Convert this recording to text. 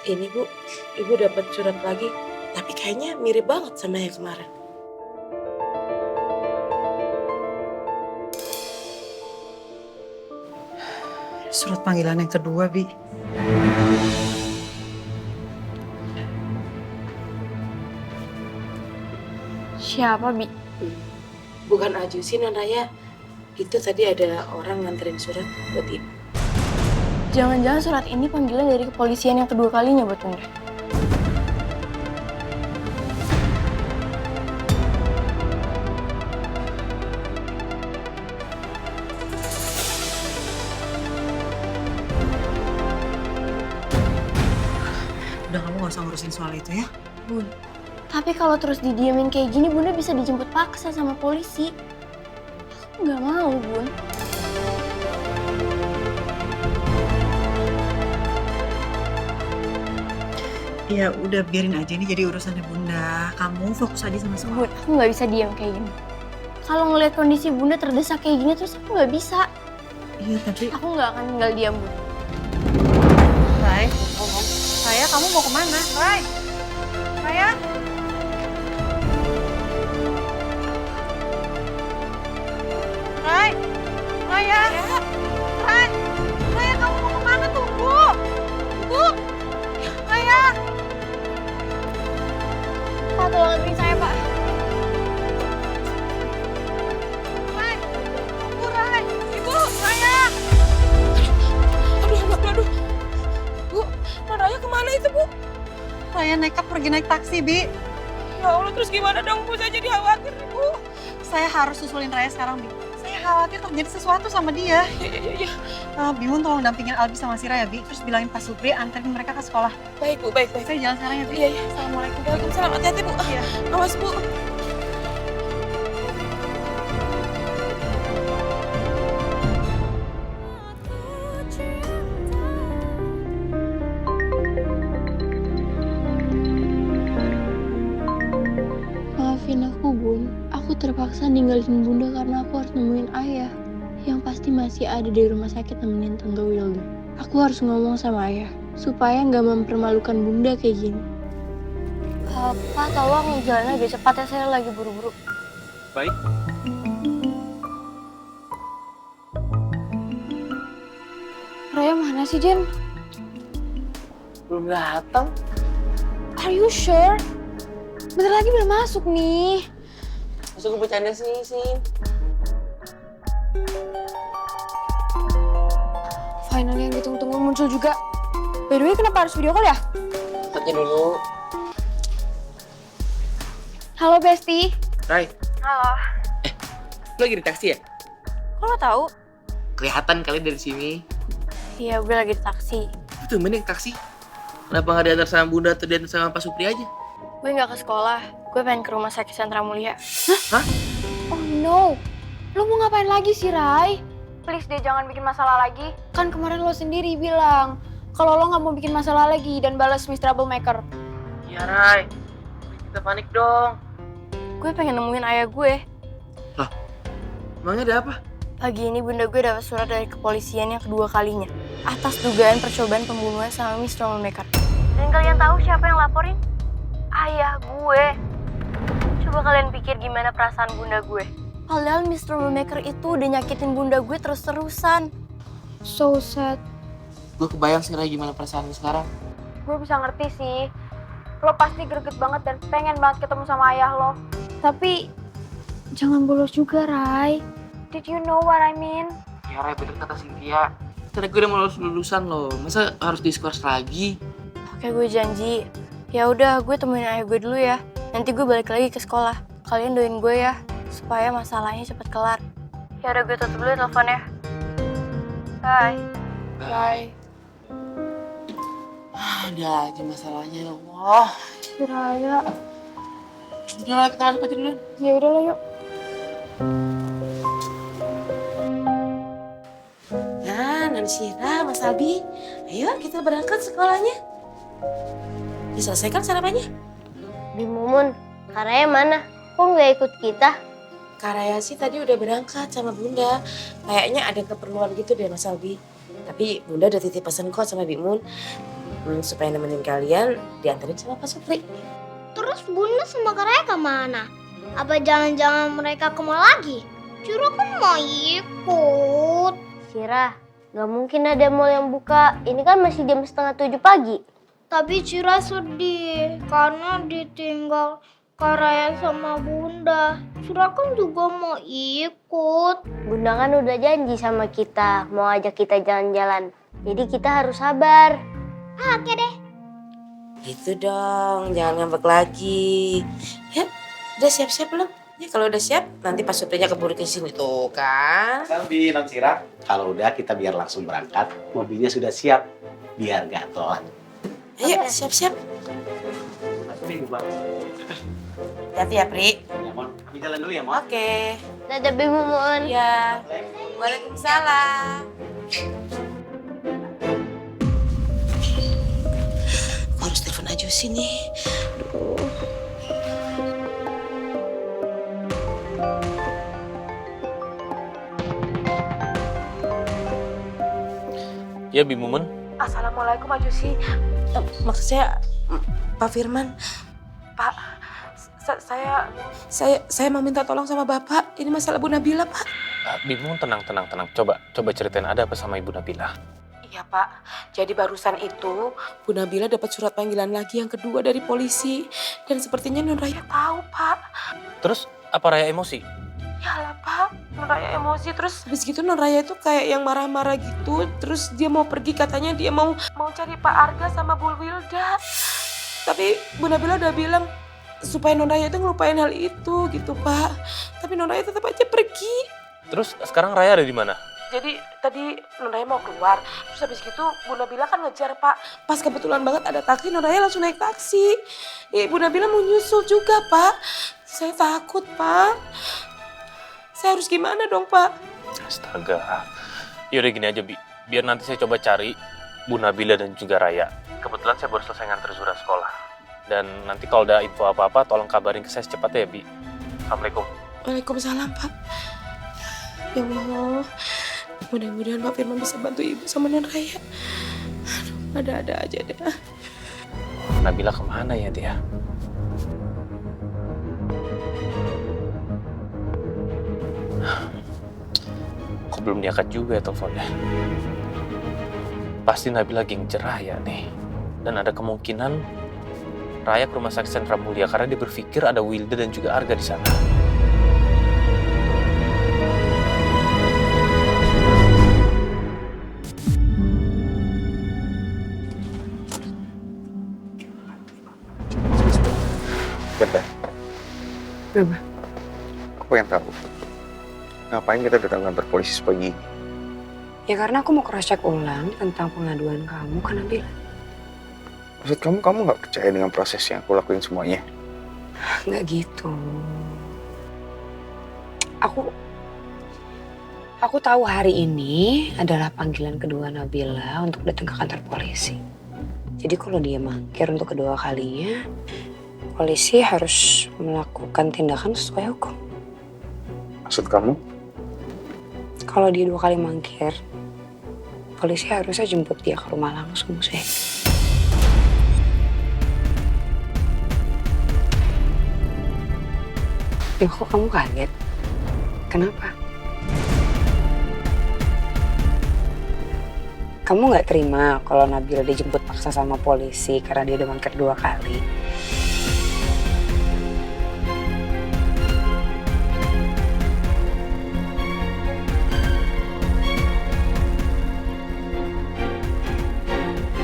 Ini Bu, Ibu dapat surat lagi, tapi kayaknya mirip banget sama yang kemarin. Surat panggilan yang kedua, Bi. Siapa, Bi? Bukan Ajusi, Non Raya. Itu tadi ada orang nganterin surat buat Ibu. Jangan-jangan surat ini panggilan dari kepolisian yang kedua kalinya buat Bunda. Udah kamu gak usah ngurusin soal itu ya. Bun, tapi kalau terus didiemin kayak gini, Bunda bisa dijemput paksa sama polisi. Aku nggak mau, Bun. Ya udah biarin aja ini jadi urusannya Bunda. Kamu fokus aja sama soal. Bun, aku nggak bisa diam kayak gini. Kalau ngeliat kondisi Bunda terdesak kayak gini, terus aku nggak bisa. Iya tapi Aku nggak akan tinggal diam, Bun. Rai, Raya kamu mau kemana? Rai, Raya. Rai, Raya. Rai, Raya kamu mau kemana? Tunggu. Tunggu. Raya. Pak, tolong anterin saya, Pak. Rai, tunggu Rai. Ibu, Raya. Aduh. Bu, Non Raya kemana itu, Bu? Raya nekat pergi naik taksi, Bi. Ya Allah, terus gimana dong, Bu? Saya jadi khawatir, Bu. Saya harus susulin Raya sekarang, Bi. Saya khawatir terjadi sesuatu sama dia. Ya. Bimun tolong dampingin Albi sama Sira ya, Bi. Terus bilangin Pak Supri anterin mereka ke sekolah. Baik, Bu, baik. Saya jalan sekarang ya, Bi. Iya. Assalamualaikum. Waalaikumsalam, hati-hati, Bu. Iya. Awas, Bu. Maafin aku, Bun. Aku terpaksa ninggalin Bunda karena aku harus nemuin ayah. Yang pasti masih ada di rumah sakit nemenin Tante Wilda. Aku harus ngomong sama ayah, supaya nggak mempermalukan Bunda kayak gini. Pak, tolong jalan agak cepat ya, saya lagi buru-buru. Baik. Raya mana sih, Jen? Belum datang. Are you sure? Bentar lagi belum masuk nih. Masuk gue bercanda sih. Finally yang ditunggu-tunggu muncul juga. By the way, kenapa harus video call ya? Tanya dulu. Halo, Besti. Rai, Halo. lu lagi di taksi ya? Kok lo tahu? Kelihatan kali dari sini. Iya, gue lagi di taksi. Lu tuh naik taksi. Kenapa nggak diantar sama Bunda atau diantar sama Pak Supri aja? Gue nggak ke sekolah. Gue pengen ke rumah sakit Sentra Mulia. Hah? Oh no. Lo mau ngapain lagi sih, Rai? Please deh, jangan bikin masalah lagi. Kan kemarin lo sendiri bilang kalau lo nggak mau bikin masalah lagi dan balas Miss Troublemaker. Iya, Rai. Kita panik dong. Gue pengen nemuin ayah gue. Emangnya ada apa? Pagi ini bunda gue dapat surat dari kepolisian yang kedua kalinya atas dugaan percobaan pembunuhan sama Miss Troublemaker. Dan kalian tahu siapa yang laporin? Ayah gue. Coba kalian pikir gimana perasaan bunda gue. Padahal Miss Troublemaker itu udah nyakitin bunda gue terus-terusan. So sad. Gue kebayang sih, Rai, gimana perasaan lu sekarang. Gue bisa ngerti sih. Lo pasti greget banget dan pengen banget ketemu sama ayah lo. Tapi jangan bolos juga, Rai. Did you know what I mean? Ya, Rai, bener kata Cynthia. Karena gue udah mau lulusan loh. Masa harus diskors lagi? Oke, gue janji. Ya udah, gue temuin ayah gue dulu ya. Nanti gue balik lagi ke sekolah. Kalian doain gue ya, supaya masalahnya cepet kelar. Ya udah, gue tutup dulu ya teleponnya. Bye. Bye. Ada aja masalahnya, ya Allah. Raya. Udah lah, kita harus duluan. Ya udah lah, yuk. Nah, Non Syira, Mas Albi, ayo kita berangkat sekolahnya. Diselesaikan sarapannya? Di Mumun, Karaya mana? Kok nggak ikut kita? Karaya sih tadi udah berangkat sama Bunda. Kayaknya ada keperluan gitu deh Mas Albi. Tapi Bunda udah titip pesan kok sama Bimun. supaya nemenin kalian diantarin sama Pak Supri. Terus Bunda sama Kak Raya kemana? Apa jangan-jangan mereka ke mall lagi? Cira kan mau ikut. Cira, gak mungkin ada mall yang buka. Ini kan masih jam 6:30 pagi. Tapi Cira sedih karena ditinggal Kak Raya sama Bunda. Cira kan juga mau ikut. Bunda kan udah janji sama kita mau ajak kita jalan-jalan. Jadi kita harus sabar. Oke deh. Gitu dong, jangan ngambek lagi. Ya, udah siap-siap belum? Ya kalau udah siap, nanti Pak Suprinya keburu ke sini tuh kan. Sambil non Cira, kalau udah kita biar langsung berangkat. Mobilnya sudah siap, biar gak telat. Ayo, siap-siap. Hati-hati ya, Pri. Ya, Mon. Kami jalan dulu ya, Mon. Oke. Dadah Bim Mumun. Ya. Waalaikumsalam. Aku harus telepon aja sini. Ya, Bimumun. Assalamualaikum Ajusi. Maksud saya Pak Firman. Pak, saya mau minta tolong sama Bapak. Ini masalah Bu Nabila, Pak. Bimumun, tenang. Coba ceritain ada apa sama Ibu Nabila. Iya, Pak. Jadi barusan itu Bu Nabila dapat surat panggilan lagi yang kedua dari polisi. Dan sepertinya Non Raya tahu, Pak. Terus apa Raya emosi? Yalah, Pak. Non Raya emosi. Terus habis gitu Non Raya itu kayak yang marah-marah gitu. Terus dia mau pergi, katanya dia mau cari Pak Arga sama Bu Wilda. Tapi Bu Nabila udah bilang supaya Non Raya itu ngelupain hal itu gitu, Pak. Tapi Non Raya tetap aja pergi. Terus sekarang Raya ada di mana? Jadi tadi Non Raya mau keluar. Terus habis gitu Bu Nabila kan ngejar, Pak. Pas kebetulan banget ada taksi, Non Raya langsung naik taksi. Bu Nabila mau nyusul juga, Pak. Saya takut, Pak. Saya harus gimana dong, Pak? Astaga. Yaudah gini aja, Bi. Biar nanti saya coba cari Bu Nabila dan juga Raya. Kebetulan saya baru selesai nganter Zura sekolah. Dan nanti kalau ada info apa-apa, tolong kabarin ke saya secepatnya ya, Bi. Assalamualaikum. Waalaikumsalam, Pak. Ya Allah. Mudah-mudahan Pak Firman bisa bantu Ibu sama Non Raya. Aduh, ada-ada aja deh. Nabila kemana ya dia? Kok belum diangkat juga ya teleponnya? Pasti Nabila lagi ngejar Raya nih. Dan ada kemungkinan Raya ke rumah sakit Sentra Mulia karena dia berpikir ada Wilda dan juga Arga di sana. Bentar. Kenapa? Aku pengen tahu. Ngapain kita datang kantor polisi pagi ini? Ya karena aku mau cross-check ulang tentang pengaduan kamu ke Nabila. Maksud kamu nggak percaya dengan proses yang aku lakuin semuanya? Nggak gitu. Aku tahu hari ini adalah panggilan kedua Nabila untuk datang ke kantor polisi. Jadi kalau dia mangkir untuk kedua kalinya, polisi harus melakukan tindakan sesuai hukum. Maksud kamu? Kalau dia 2 kali mangkir, polisi harusnya jemput dia ke rumah langsung sih. Ya kok kamu kaget? Kenapa? Kamu nggak terima kalau Nabila dijemput paksa sama polisi karena dia udah mangkir 2 kali?